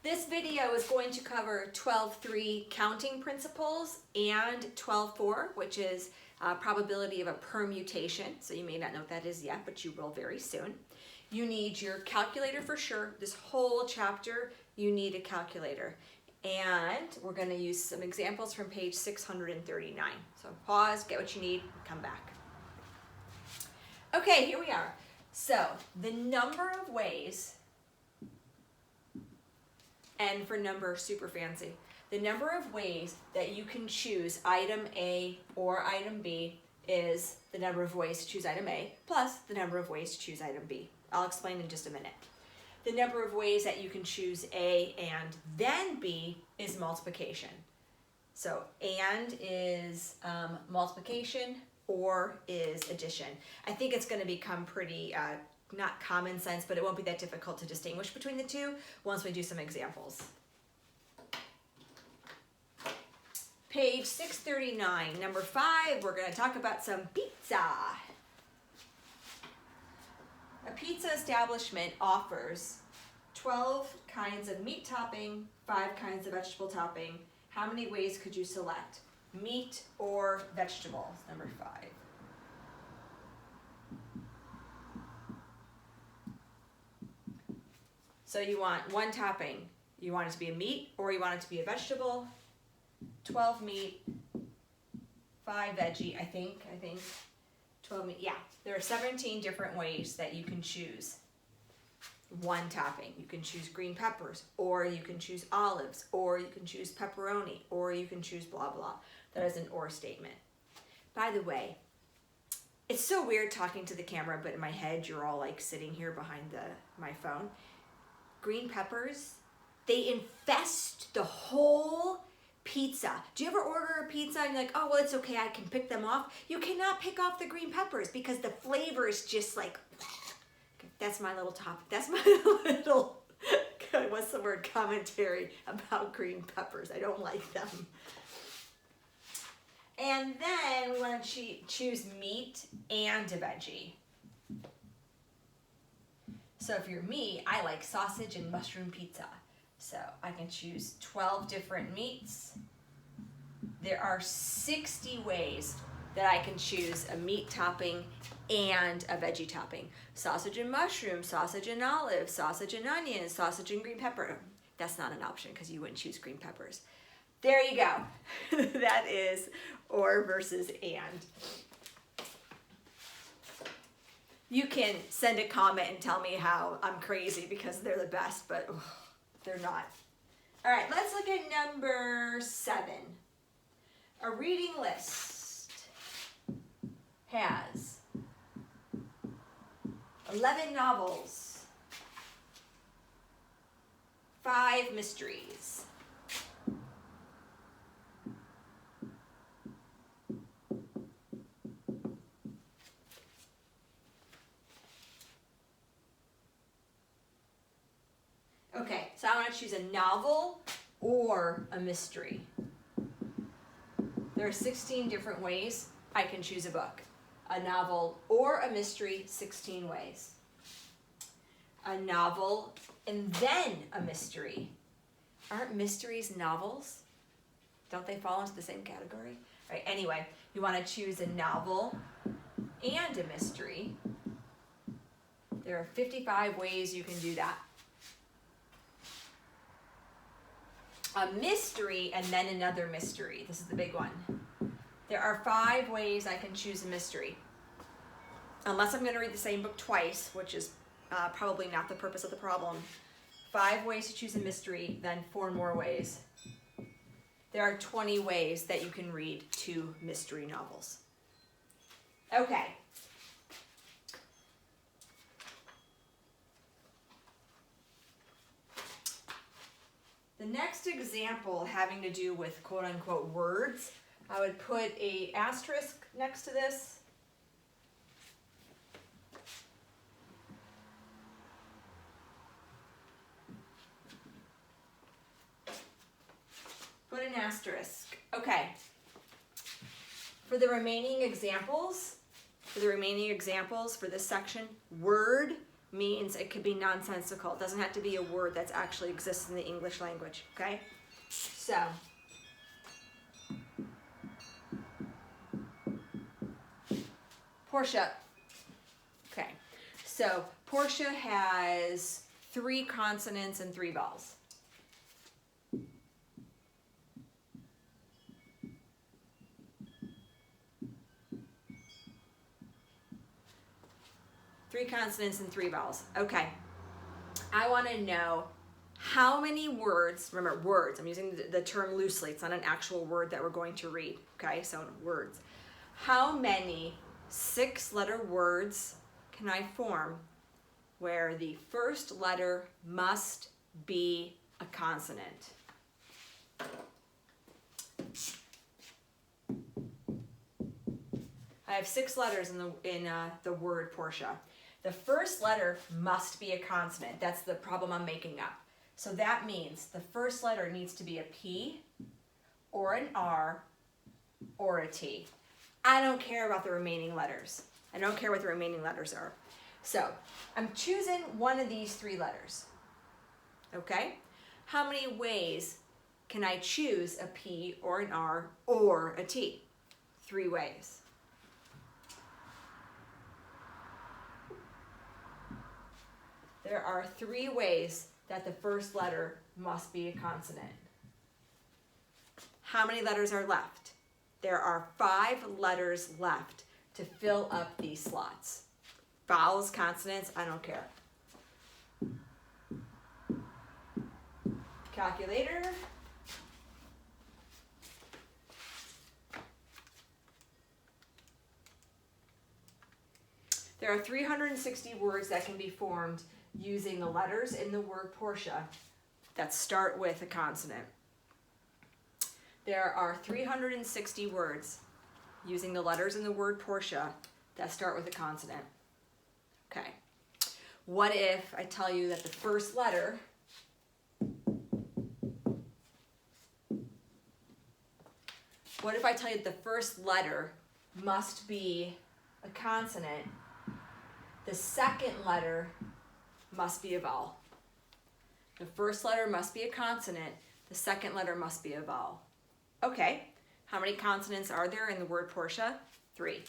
This video is going to cover 12.3 counting principles and 12.4, which is probability of a permutation. So you may not know what that is yet, but you will very soon. You need your calculator for sure. This whole chapter, you need a calculator. And we're going to use some examples from page 639. So pause, get what you need, and come back. Okay, here we are. So the number of ways, and for number, super fancy, the number of ways that you can choose item A or item B is the number of ways to choose item A plus the number of ways to choose item B. I'll explain in just a minute. The number of ways that you can choose A and then B is multiplication. So and is multiplication, or is addition. I think it's going to become pretty, not common sense, but it won't be that difficult to distinguish between the two once we do some examples. Page 639, number 5, we're going to talk about some pizza. A pizza establishment offers 12 kinds of meat topping, 5 kinds of vegetable topping. How many ways could you select? Meat or vegetables, number 5. So you want one topping. You want it to be a meat or you want it to be a vegetable. 12 meat, 5 veggie, I think. 12 meat, yeah. There are 17 different ways that you can choose one topping. You can choose green peppers, or you can choose olives, or you can choose pepperoni, or you can choose blah, blah. That is an or statement. By the way, it's so weird talking to the camera, but in my head, you're all like sitting here behind my phone. Green peppers, they infest the whole pizza. Do you ever order a pizza and you're like, oh, well, it's okay, I can pick them off? You cannot pick off the green peppers because the flavor is just like, that's my little topic. That's my little, what's the word, commentary about green peppers. I don't like them. And then we want to choose meat and a veggie. So if you're me, I like sausage and mushroom pizza. So I can choose 12 different meats. There are 60 ways that I can choose a meat topping and a veggie topping. Sausage and mushroom, sausage and olive, sausage and onion, sausage and green pepper. That's not an option because you wouldn't choose green peppers. There you go. That is or versus and. You can send a comment and tell me how I'm crazy because they're the best, but they're not. All right, let's look at number 7. A reading list has 11 novels, 5 mysteries, okay, so I want to choose a novel or a mystery. There are 16 different ways I can choose a book. A novel or a mystery, 16 ways. A novel and then a mystery. Aren't mysteries novels? Don't they fall into the same category? All right, anyway, you want to choose a novel and a mystery. There are 55 ways you can do that. A mystery and then another mystery. This is the big one. There are 5 ways I can choose a mystery. Unless I'm going to read the same book twice, which is probably not the purpose of the problem. 5 ways to choose a mystery, then 4 more ways. There are 20 ways that you can read 2 mystery novels. Okay. The next example having to do with quote-unquote words, I would put an asterisk next to this. Put an asterisk. Okay. For the remaining examples for this section, word means it could be nonsensical. It doesn't have to be a word that actually exists in the English language, okay? So, Portia. Okay, so Portia has 3 consonants and 3 vowels. Three consonants and 3 vowels. Okay. I want to know how many words, remember words, I'm using the term loosely, it's not an actual word that we're going to read, okay, so words. How many 6-letter words can I form where the first letter must be a consonant? I have 6 letters in the word Portia. The first letter must be a consonant. That's the problem I'm making up. So that means the first letter needs to be a P or an R or a T. I don't care about the remaining letters. I don't care what the remaining letters are. So I'm choosing one of these 3 letters. Okay? How many ways can I choose a P or an R or a T? 3 ways. There are 3 ways that the first letter must be a consonant. How many letters are left? There are 5 letters left to fill up these slots. Vowels, consonants, I don't care. Calculator. There are 360 words that can be formed using the letters in the word Portia that start with a consonant. There are 360 words using the letters in the word Portia that start with a consonant. Okay. What if I tell you that the first letter must be a consonant? The second letter must be a vowel. The first letter must be a consonant. The second letter must be a vowel. Okay, how many consonants are there in the word Portia? 3.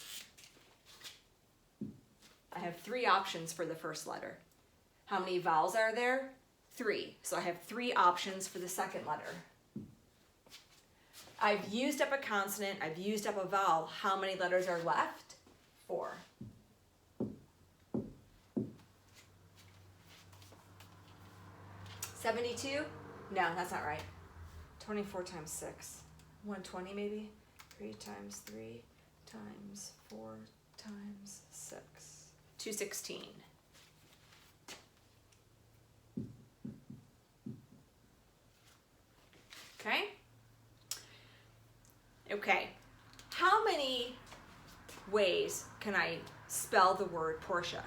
I have 3 options for the first letter. How many vowels are there? 3. So I have 3 options for the second letter. I've used up a consonant. I've used up a vowel. How many letters are left? 4. $72? No, that's not right. 24 times 6. 120 maybe? 3 times 3 times 4 times 6. 216. Okay? Okay. How many ways can I spell the word Portia?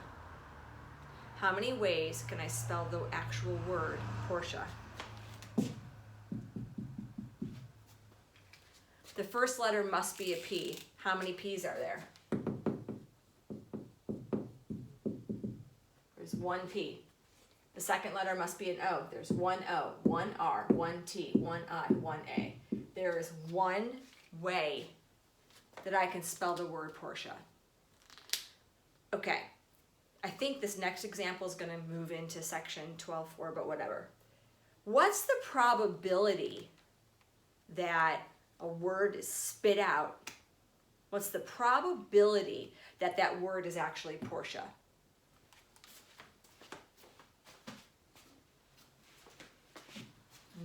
How many ways can I spell the actual word Portia? The first letter must be a P. How many P's are there? There's 1 P. The second letter must be an O. There's 1 O, 1 R, 1 T, 1 I, 1 A. There is 1 way that I can spell the word Portia. Okay. I think this next example is going to move into section 12.4, but whatever. What's the probability that a word is spit out? What's the probability that that word is actually Portia?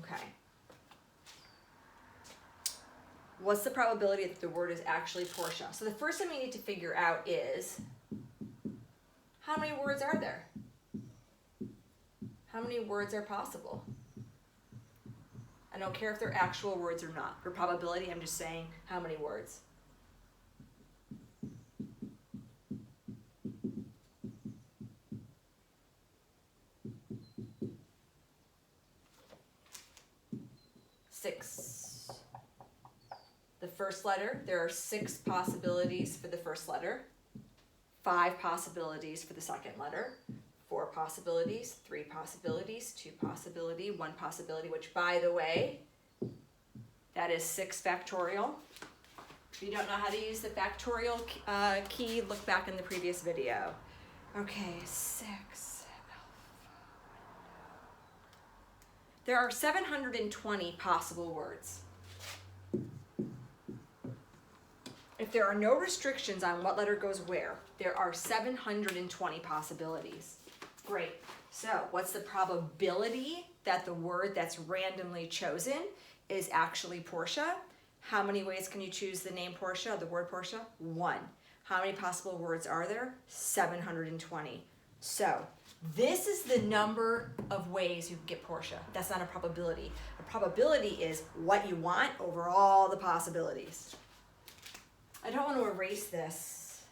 Okay. What's the probability that the word is actually Portia? So the first thing we need to figure out is, how many words are there? How many words are possible? I don't care if they're actual words or not. For probability, I'm just saying how many words. Six. The first letter, there are 6 possibilities for the first letter. 5 possibilities for the second letter, 4 4 possibilities, 3 possibilities, 2 possibility, 1 possibility, which by the way, that is 6 factorial. If you don't know how to use the factorial key, look back in the previous video. Okay, 6. There are 720 possible words. If there are no restrictions on what letter goes where, there are 720 possibilities. Great. So what's the probability that the word that's randomly chosen is actually Portia? How many ways can you choose the name Portia, the word Portia? 1. How many possible words are there? 720. So this is the number of ways you can get Portia. That's not a probability. A probability is what you want over all the possibilities. I don't want to erase this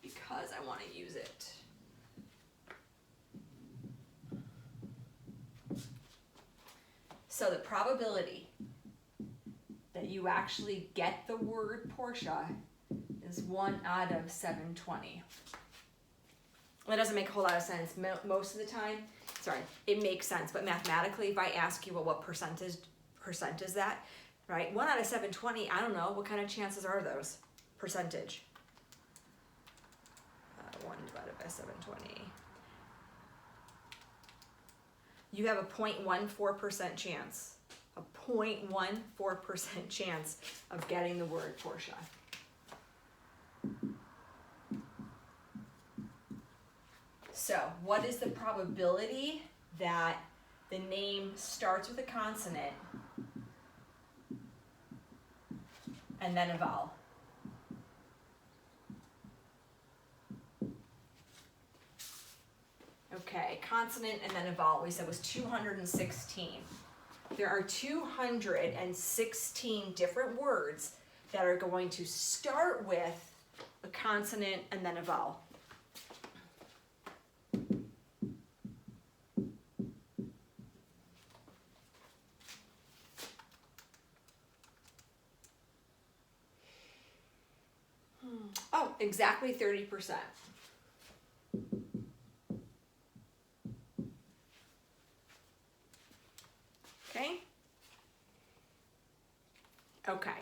because I want to use it. So the probability that you actually get the word Portia is 1 out of 720. That doesn't make a whole lot of sense most of the time. Sorry, it makes sense, but mathematically, if I ask you, well, what percent is that, right? 1 out of 720, I don't know, what kind of chances are those? Percentage. 1 divided by 720. You have a 0.14% chance. A 0.14% chance of getting the word Portia. So, what is the probability that the name starts with a consonant and then a vowel? Okay, consonant and then a vowel, we said was 216. There are 216 different words that are going to start with a consonant and then a vowel. Oh, exactly 30%. Okay? Okay.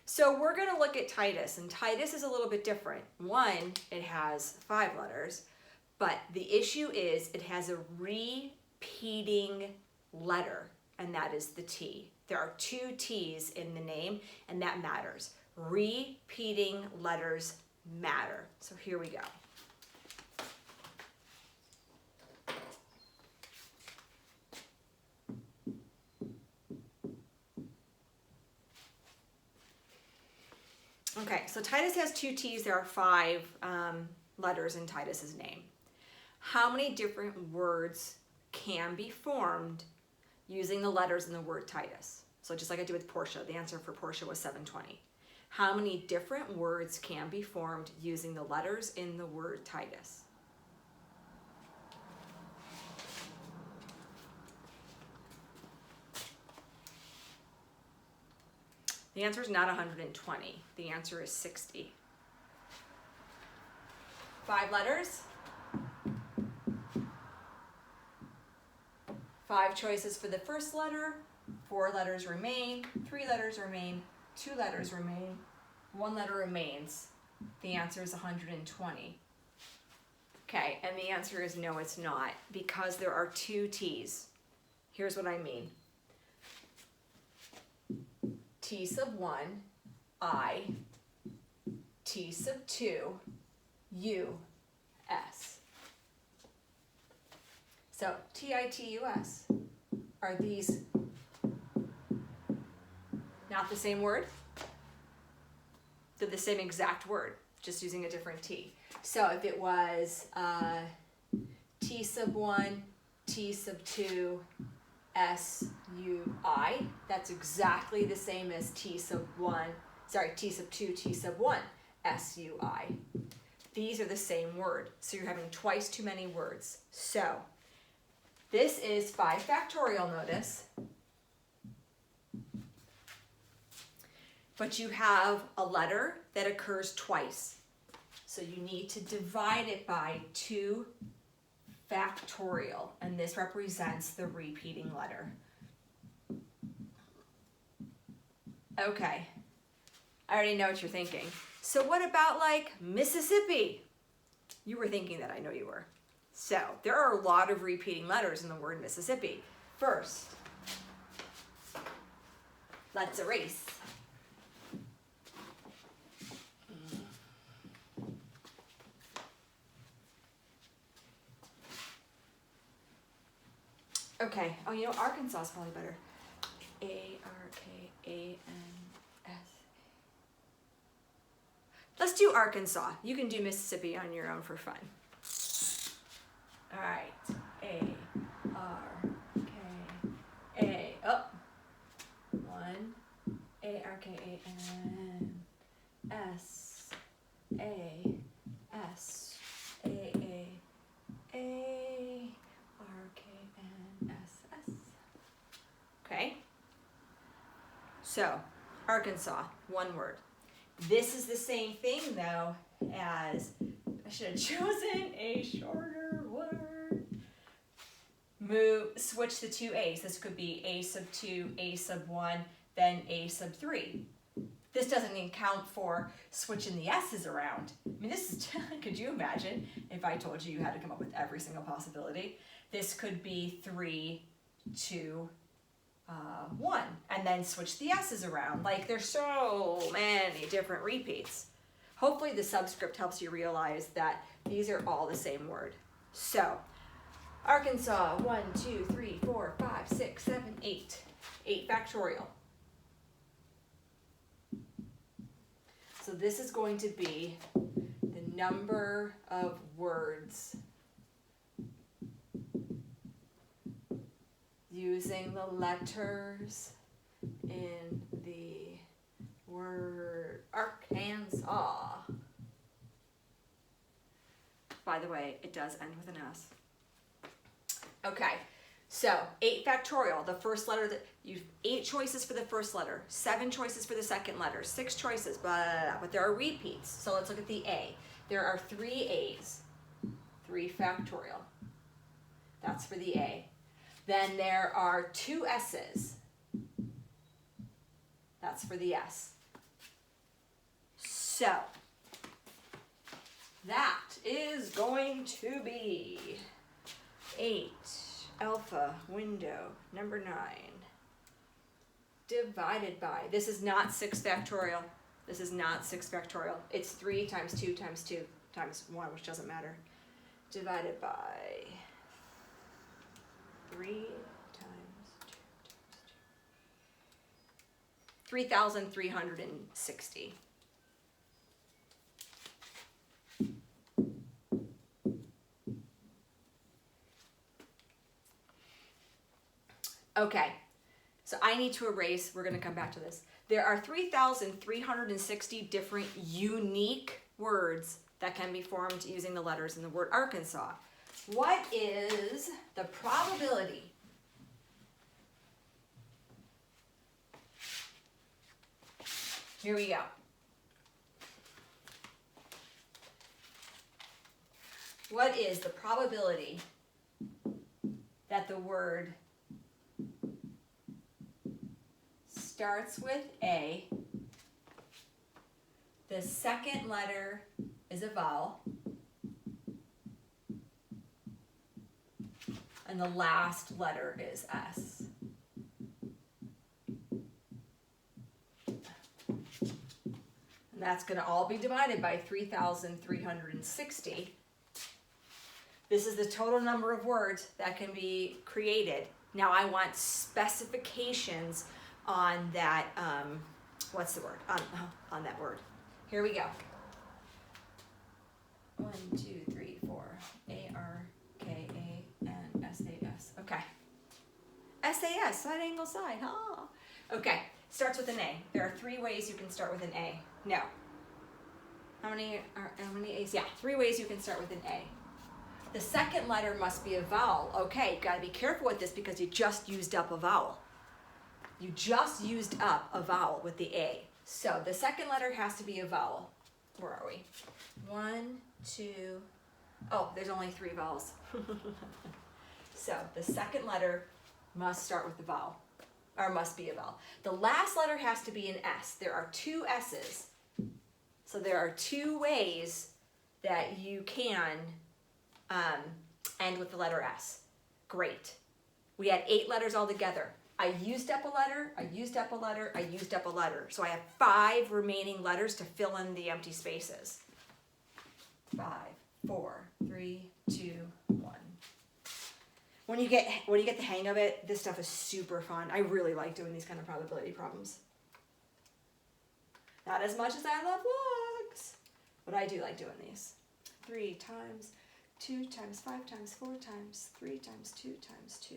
So we're going to look at Titus, and Titus is a little bit different. 1, it has 5 letters, but the issue is it has a repeating letter, and that is the T. There are 2 T's in the name, and that matters. Repeating letters matter. So here we go. Okay, so Titus has 2 T's. There are 5 letters in Titus's name. How many different words can be formed using the letters in the word Titus? So just like I did with Portia, the answer for Portia was 720. How many different words can be formed using the letters in the word Titus? The answer is not 120. The answer is 60. 5 letters. 5 choices for the first letter. 4 letters remain. 3 letters remain. 2 letters remain. 1 letter remains. The answer is 120. Okay, and the answer is no, it's not, because there are 2 T's. Here's what I mean. T sub 1, I, T sub 2, U, S. So T-I-T-U-S. Are these not the same word? They're the same exact word, just using a different T. So if it was T sub 1, T sub 2, S-U-I, that's exactly the same as T sub 2, T sub 1, S-U-I. These are the same word, so you're having twice too many words. So this is 5 factorial, notice. But you have a letter that occurs twice. So you need to divide it by 2 factorial, and this represents the repeating letter. Okay, I already know what you're thinking. So what about like Mississippi? You were thinking that, I know you were. So there are a lot of repeating letters in the word Mississippi. First, let's erase. Okay, oh, you know, Arkansas is probably better. Arkansas. Let's do Arkansas. You can do Mississippi on your own for fun. All right, A-R-K-A, oh, 1, A-R-K-A-N-S, A-A-A-R-K-N-S-S. Okay, so Arkansas, one word. This is the same thing though as, I should have chosen a shorter word. Switch the two A's. This could be A sub 2, A sub 1, then A sub 3. This doesn't even count for switching the S's around. I mean, this is, could you imagine if I told you you had to come up with every single possibility? This could be 3, 2, 1, and then switch the S's around. Like, there's so many different repeats. Hopefully the subscript helps you realize that these are all the same word. So, Arkansas, 1, 2, 3, 4, 5, 6, 7, 8. 8 factorial. So this is going to be the number of words using the letters in the word Arkansas. By the way, it does end with an S. Okay, so 8 factorial, the first letter, that you 8 choices for the first letter, 7 choices for the second letter, 6 choices, blah, blah, blah, but there are repeats. So let's look at the A. There are 3 A's, 3 factorial. That's for the A. Then there are 2 S's. That's for the S. So that is going to be 8 alpha window number 9 divided by, this is not 6 factorial. This is not 6 factorial. It's 3 times 2 times 2 times 1, which doesn't matter, divided by 3 times 2 times 2. 3,360. Okay, so I need to erase, we're going to come back to this. There are 3,360 different unique words that can be formed using the letters in the word Arkansas. What is the probability here we go. What is the probability that the word starts with A, the second letter is a vowel, and the last letter is S? And that's going to all be divided by 3,360. This is the total number of words that can be created. Now I want specifications on that, what's the word? On that word. Here we go. 1, 2, 3, 4. A-R-K-A-N-S-A-S. Okay. S-A-S, side angle side, huh? Okay, starts with an A. There are 3 ways you can start with an A. No. How many A's? Yeah, 3 ways you can start with an A. The second letter must be a vowel. Okay, gotta be careful with this because you just used up a vowel. You just used up a vowel with the A. So the second letter has to be a vowel. Where are we? 1, 2, Oh, there's only 3 vowels. So the second letter must start with a vowel, or must be a vowel. The last letter has to be an S. There are 2 S's. So there are 2 ways that you can end with the letter S. Great. We had 8 letters altogether. I used up a letter, I used up a letter, I used up a letter. So I have 5 remaining letters to fill in the empty spaces. 5, 4, 3, 2, 1. When you get the hang of it, this stuff is super fun. I really like doing these kind of probability problems. Not as much as I love logs, but I do like doing these. 3 times 2 times 5 times 4 times 3 times 2 times 2.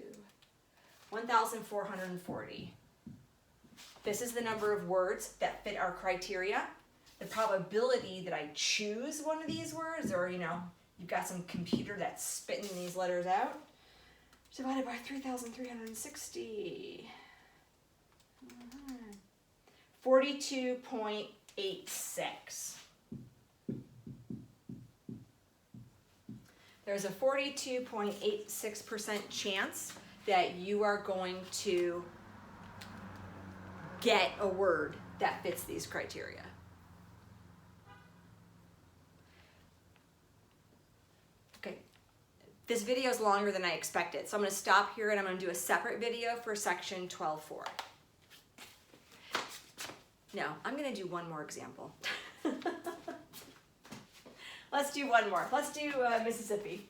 1,440. This is the number of words that fit our criteria. The probability that I choose one of these words, or you've got some computer that's spitting these letters out, divided by 3,360. 42.86. There's a 42.86% chance that you are going to get a word that fits these criteria. Okay, this video is longer than I expected, so I'm going to stop here and I'm going to do a separate video for section 12.4. No, I'm going to do one more example. Let's do one more. Let's do Mississippi.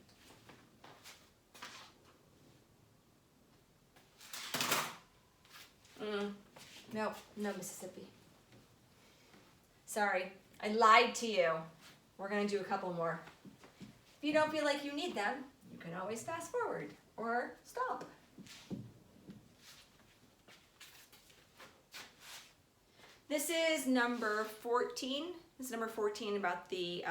No Mississippi. Sorry, I lied to you. We're going to do a couple more. If you don't feel like you need them, you can always fast forward or stop. This is number 14. This is number 14 about the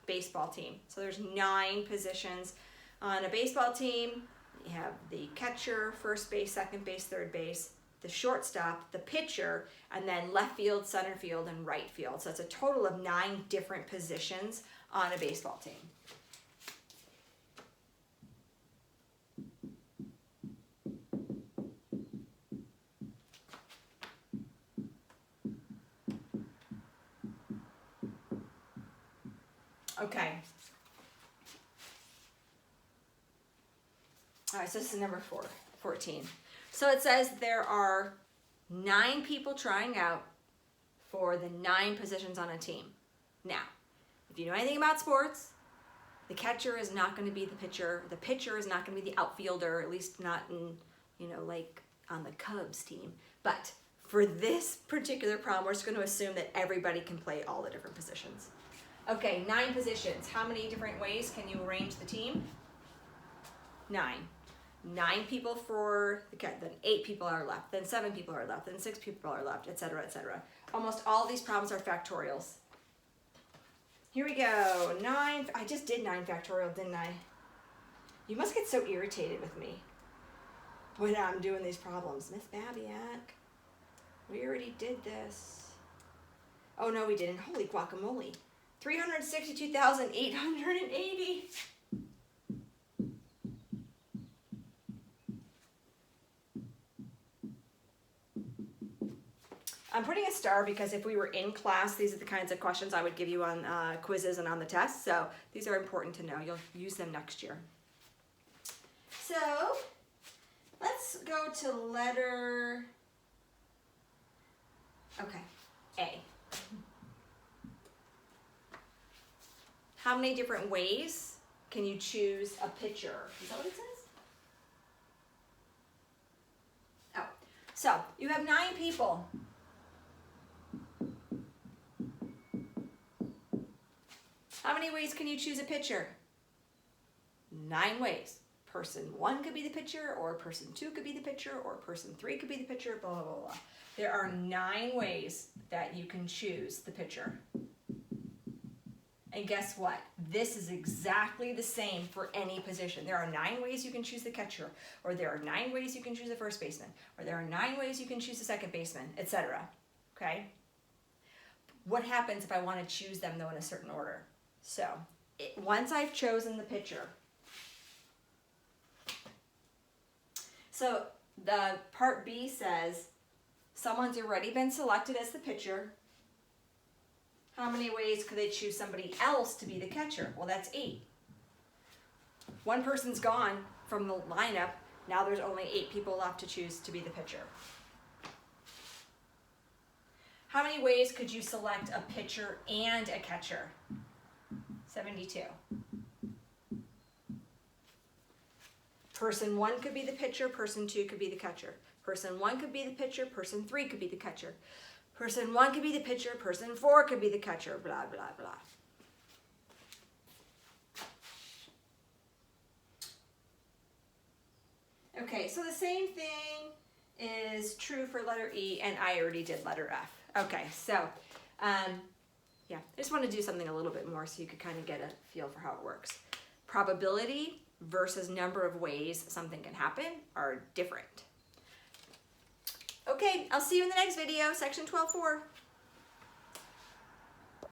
baseball team. So there's 9 positions on a baseball team. You have the catcher, first base, second base, third base, the shortstop, the pitcher, and then left field, center field, and right field. So it's a total of 9 different positions on a baseball team. Okay. All right, so this is number 14. So it says there are 9 people trying out for the 9 positions on a team. Now, if you know anything about sports, the catcher is not going to be the pitcher. The pitcher is not going to be the outfielder, at least not in, like on the Cubs team. But for this particular problem, we're just going to assume that everybody can play all the different positions. Okay, 9 positions. How many different ways can you arrange the team? 9. 9 people for the cat, then 8 people are left, then 7 people are left, then 6 people are left, etc., etc. Almost all these problems are factorials. Here we go. 9. I just did 9 factorial, didn't I? You must get so irritated with me when I'm doing these problems. Miss Babiak, we already did this. Oh, no, we didn't. Holy guacamole. 362,880. I'm putting a star because if we were in class, these are the kinds of questions I would give you on quizzes and on the test. So these are important to know. You'll use them next year. So let's go to letter, A. How many different ways can you choose a pitcher? Is that what it says? Oh, so you have 9 people. How many ways can you choose a pitcher? 9 ways. Person 1 could be the pitcher, or person 2 could be the pitcher, or person 3 could be the pitcher, blah, blah, blah, blah. There are 9 ways that you can choose the pitcher. And guess what? This is exactly the same for any position. There are 9 ways you can choose the catcher, or there are 9 ways you can choose the first baseman, or there are 9 ways you can choose the second baseman, etc. Okay? What happens if I want to choose them, though, in a certain order? So once I've chosen the pitcher. So the part B says, someone's already been selected as the pitcher. How many ways could they choose somebody else to be the catcher? Well, that's 8. One person's gone from the lineup. Now there's only 8 people left to choose to be the pitcher. How many ways could you select a pitcher and a catcher? 72. Person 1 could be the pitcher, person 2 could be the catcher. Person 1 could be the pitcher, person 3 could be the catcher. Person 1 could be the pitcher, person 4 could be the catcher, blah, blah, blah. Okay, so the same thing is true for letter E, and I already did letter F. Okay, so, yeah, I just want to do something a little bit more so you could kind of get a feel for how it works. Probability versus number of ways something can happen are different. Okay, I'll see you in the next video, section 12.4.